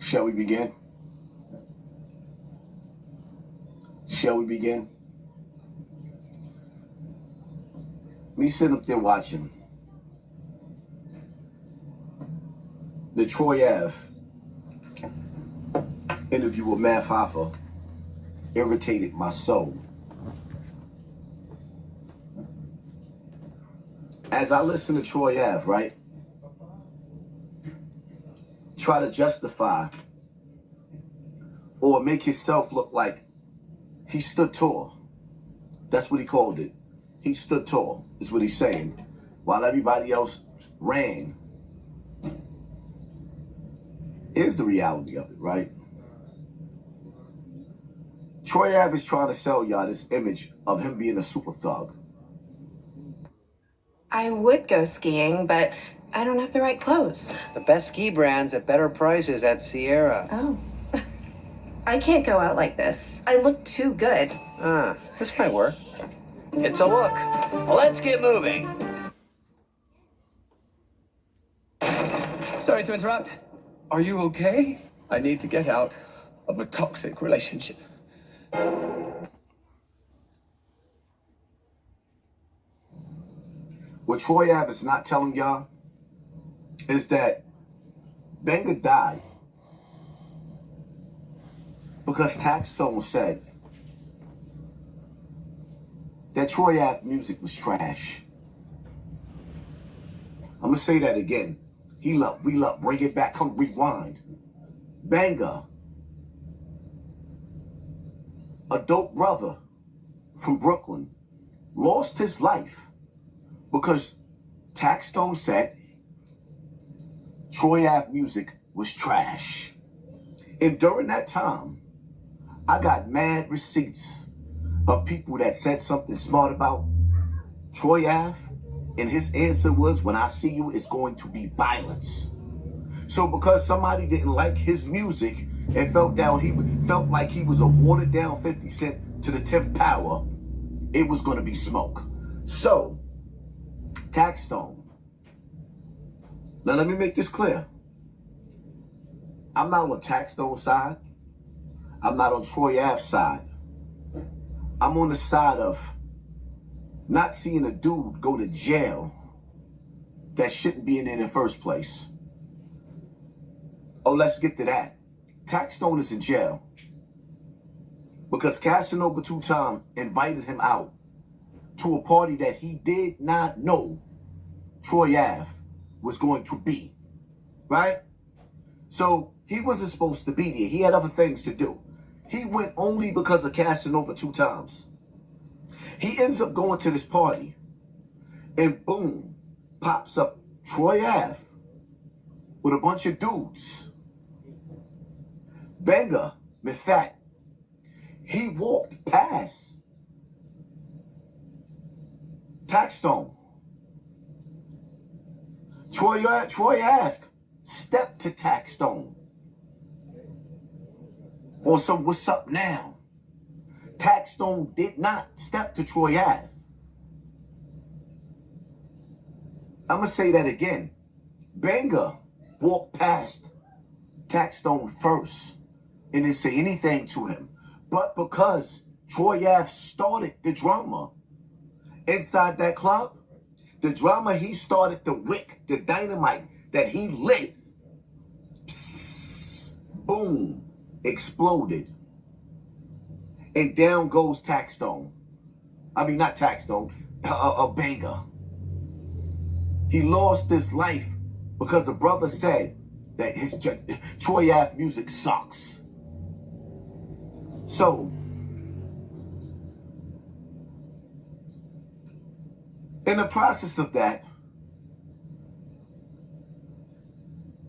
Shall we begin? Shall we begin? Me sitting up there watching the Troy Ave interview with Math Hoffa irritated my soul. As I listen to Troy Ave, right, try to justify or make himself look like he stood tall. That's what he called it. He stood tall, is what he's saying, while everybody else ran. Here's the reality of it, right? Troy Ave is trying to sell y'all this image of him being a super thug. I would go skiing, but I don't have the right clothes. The best ski brands at better prices at Sierra. Oh. I can't go out like this. I look too good. This might work. It's a look. Let's get moving. Sorry to interrupt. Are you okay? I need to get out of a toxic relationship. What Troy Ave is not telling y'all is that Banga died because TaxStone said that Troy Ave music was trash. I'm gonna say that again. We love, bring it back, come rewind. Banga, a dope brother from Brooklyn, lost his life because TaxStone said Troy Ave music was trash. And during that time, I got mad receipts of people that said something smart about Troy Ave, and his answer was, when I see you, it's going to be violence. So because somebody didn't like his music and felt like he was a watered down 50 Cent to the 10th power, it was going to be smoke. So, TaxStone. Now let me make this clear. I'm not on TaxStone's side. I'm not on Troy Ave's side. I'm on the side of not seeing a dude go to jail that shouldn't be in there in the first place. Oh, let's get to that. TaxStone is in jail because Casanova 2 Time invited him out to a party that he did not know Troy Ave was going to be, right? So he wasn't supposed to be there. He had other things to do. He went only because of Casanova 2 Times. He ends up going to this party, and boom, pops up Troy Ave with a bunch of dudes. Banga, in fact, he walked past TaxStone. Troy Ave stepped to TaxStone on some what's up now. TaxStone did not step to Troy Ave. I'm going to say that again. Banga walked past TaxStone first and didn't say anything to him. But because Troy Ave started the drama inside that club, the drama he started, the wick, the dynamite that he lit, psst, boom, exploded. And down goes TaxStone. I mean, not TaxStone, a Banga. He lost his life because a brother said that his Troy Ave music sucks. So, in the process of that,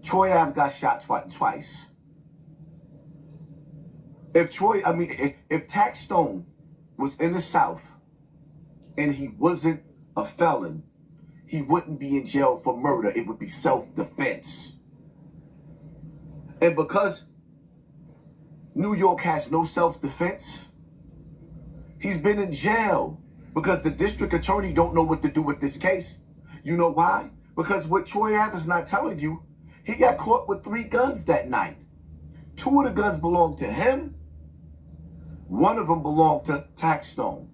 Troy Ave got shot twice. If TaxStone was in the South and he wasn't a felon, he wouldn't be in jail for murder. It would be self-defense. And because New York has no self-defense, he's been in jail because the district attorney don't know what to do with this case. You know why? Because what Troy Ave is not telling you, he got caught with 3 guns that night. 2 of the guns belonged to him. 1 of them belonged to TaxStone.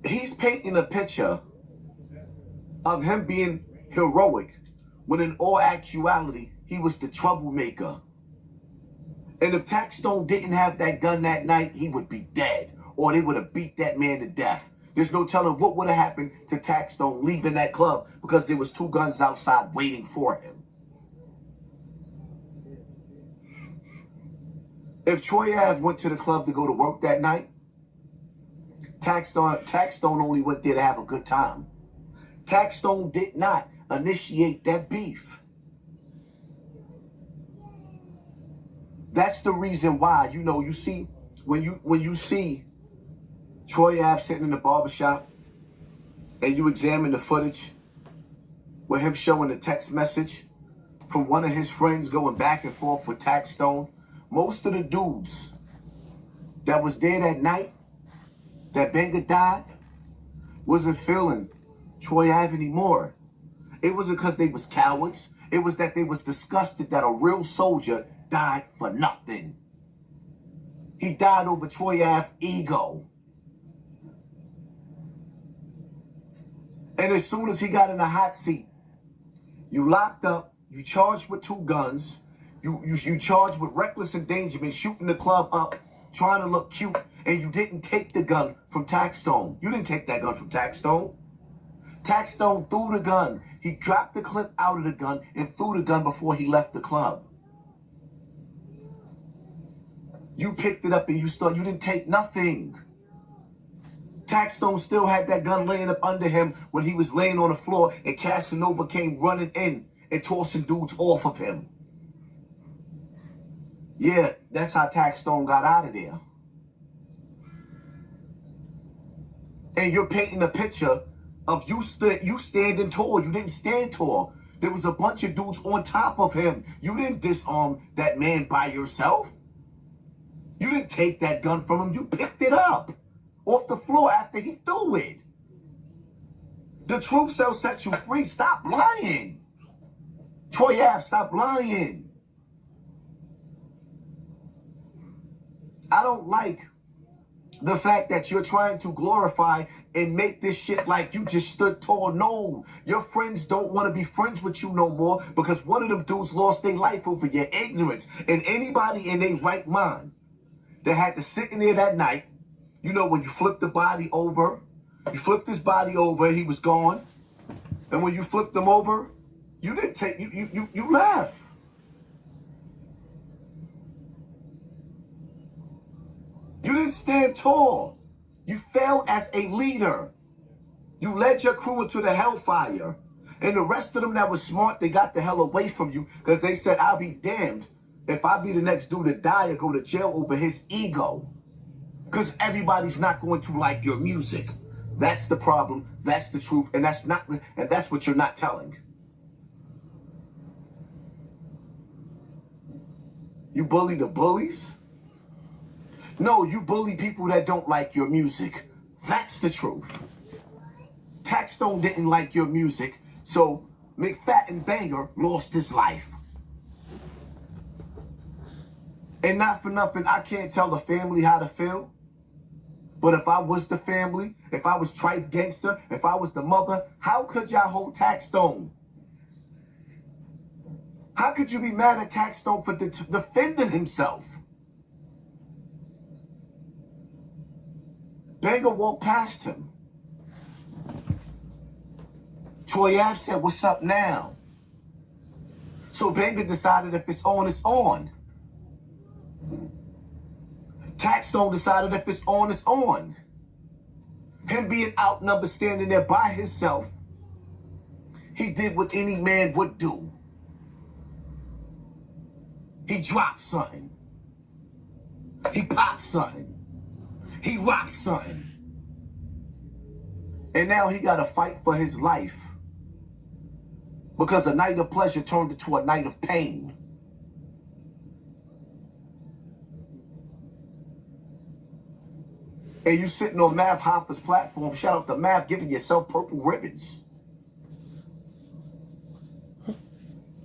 He's painting a picture of him being heroic when in all actuality, he was the troublemaker. And if TaxStone didn't have that gun that night, he would be dead, or they would have beat that man to death. There's no telling what would have happened to TaxStone leaving that club because there was 2 guns outside waiting for him. If Troy Ave went to the club to go to work that night, TaxStone only went there to have a good time. TaxStone did not initiate that beef. That's the reason why, you see, when you see Troy Ave sitting in the barbershop and you examine the footage with him showing a text message from one of his friends going back and forth with TaxStone, most of the dudes that was there that night that Banga died wasn't feeling Troy Ave anymore. It wasn't because they was cowards. It was that they was disgusted that a real soldier died for nothing. He died over Troy Ave's ego. And as soon as he got in the hot seat, you locked up, you charged with 2 guns, you charged with reckless endangerment, shooting the club up, trying to look cute, and you didn't take the gun from TaxStone. You didn't take that gun from TaxStone. TaxStone threw the gun. He dropped the clip out of the gun and threw the gun before he left the club. You picked it up and you didn't take nothing. TaxStone still had that gun laying up under him when he was laying on the floor and Casanova came running in and tossing dudes off of him. Yeah, that's how TaxStone got out of there. And you're painting a picture of you standing tall. You didn't stand tall. There was a bunch of dudes on top of him. You didn't disarm that man by yourself. You didn't take that gun from him. You picked it up off the floor after he threw it. The truth shall set you free. Stop lying. Troy Ave, stop lying. I don't like the fact that you're trying to glorify and make this shit like you just stood tall. No, your friends don't want to be friends with you no more because one of them dudes lost their life over your ignorance. And anybody in their right mind that had to sit in there that night, when you flipped the body over, you flipped his body over, he was gone. And when you flipped him over, you didn't take, you left. You didn't stand tall. You failed as a leader. You led your crew into the hellfire. And the rest of them that was smart, they got the hell away from you because they said, I'll be damned if I be the next dude to die or go to jail over his ego. Because everybody's not going to like your music. That's the problem. That's the truth. And that's what you're not telling. You bully the bullies? No, you bully people that don't like your music. That's the truth. TaxStone didn't like your music, so McFadden Banger lost his life. And not for nothing, I can't tell the family how to feel. But if I was the family, if I was Trife Gangster, if I was the mother, how could y'all hold TaxStone? How could you be mad at TaxStone for defending himself? Banga walked past him. Troy Ave said, what's up now? So Banga decided if it's on, it's on. TaxStone decided if it's on, it's on. Him being outnumbered, standing there by himself, he did what any man would do. He dropped something. He popped something. He rocked something. And now he got to fight for his life. Because a night of pleasure turned into a night of pain. And you sitting on Mav Hoffa's platform, shout out to Mav, giving yourself purple ribbons.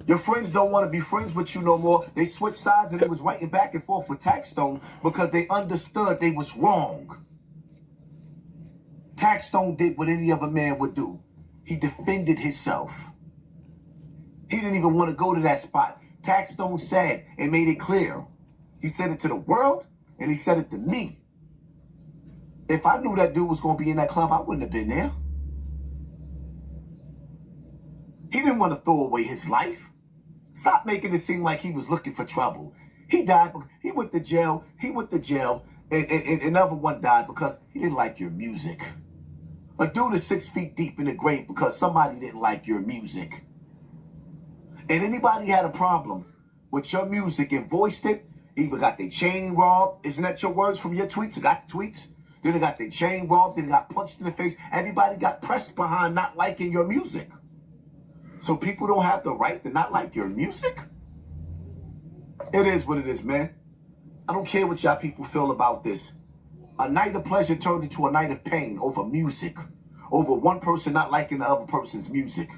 Your friends don't want to be friends with you no more. They switched sides and they was writing back and forth with TaxStone because they understood they was wrong. TaxStone did what any other man would do. He defended himself. He didn't even want to go to that spot. TaxStone said and made it clear. He said it to the world and he said it to me. If I knew that dude was going to be in that club, I wouldn't have been there. He didn't want to throw away his life. Stop making it seem like he was looking for trouble. He died. He went to jail. And another one died because he didn't like your music. A dude is 6 feet deep in the grave because somebody didn't like your music. And anybody had a problem with your music and voiced it, either got their chain robbed. Isn't that your words from your tweets? I got the tweets. Then they got their chain robbed. Then they got punched in the face. Everybody got pressed behind not liking your music. So people don't have the right to not like your music? It is what it is, man. I don't care what y'all people feel about this. A night of pleasure turned into a night of pain over music. Over one person not liking the other person's music.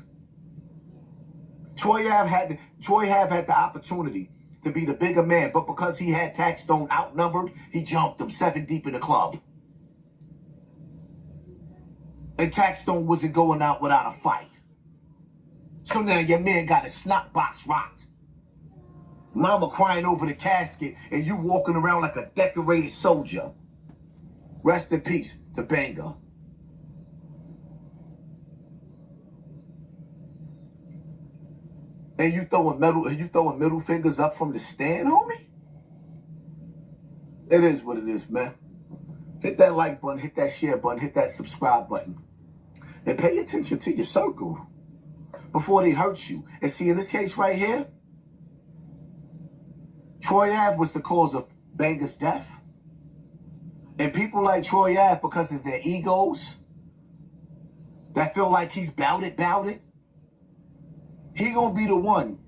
Troy Ave had the opportunity to be the bigger man, but because he had TaxStone outnumbered, he jumped him 7 deep in the club. And TaxStone wasn't going out without a fight. So now your man got his snot box rocked. Mama crying over the casket and you walking around like a decorated soldier. Rest in peace to Banga. And you throwing middle fingers up from the stand, homie? It is what it is, man. Hit that like button, hit that share button, hit that subscribe button. And pay attention to your circle before they hurt you. And see, in this case right here, Troy Ave was the cause of Banga's death. And people like Troy Ave, because of their egos, that feel like he's bout it, he gonna be the one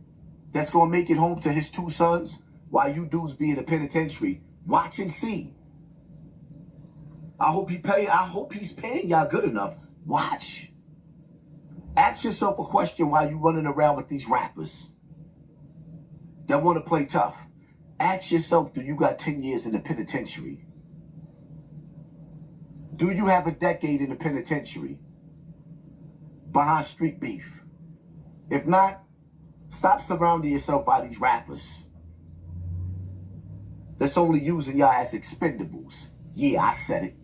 that's gonna make it home to his 2 sons while you dudes be in the penitentiary. Watch and see. I hope he's paying y'all good enough. Watch. Ask yourself a question while you running around with these rappers that want to play tough. Ask yourself, do you got 10 years in the penitentiary? Do you have a decade in the penitentiary behind street beef? If not, stop surrounding yourself by these rappers that's only using y'all as expendables. Yeah, I said it.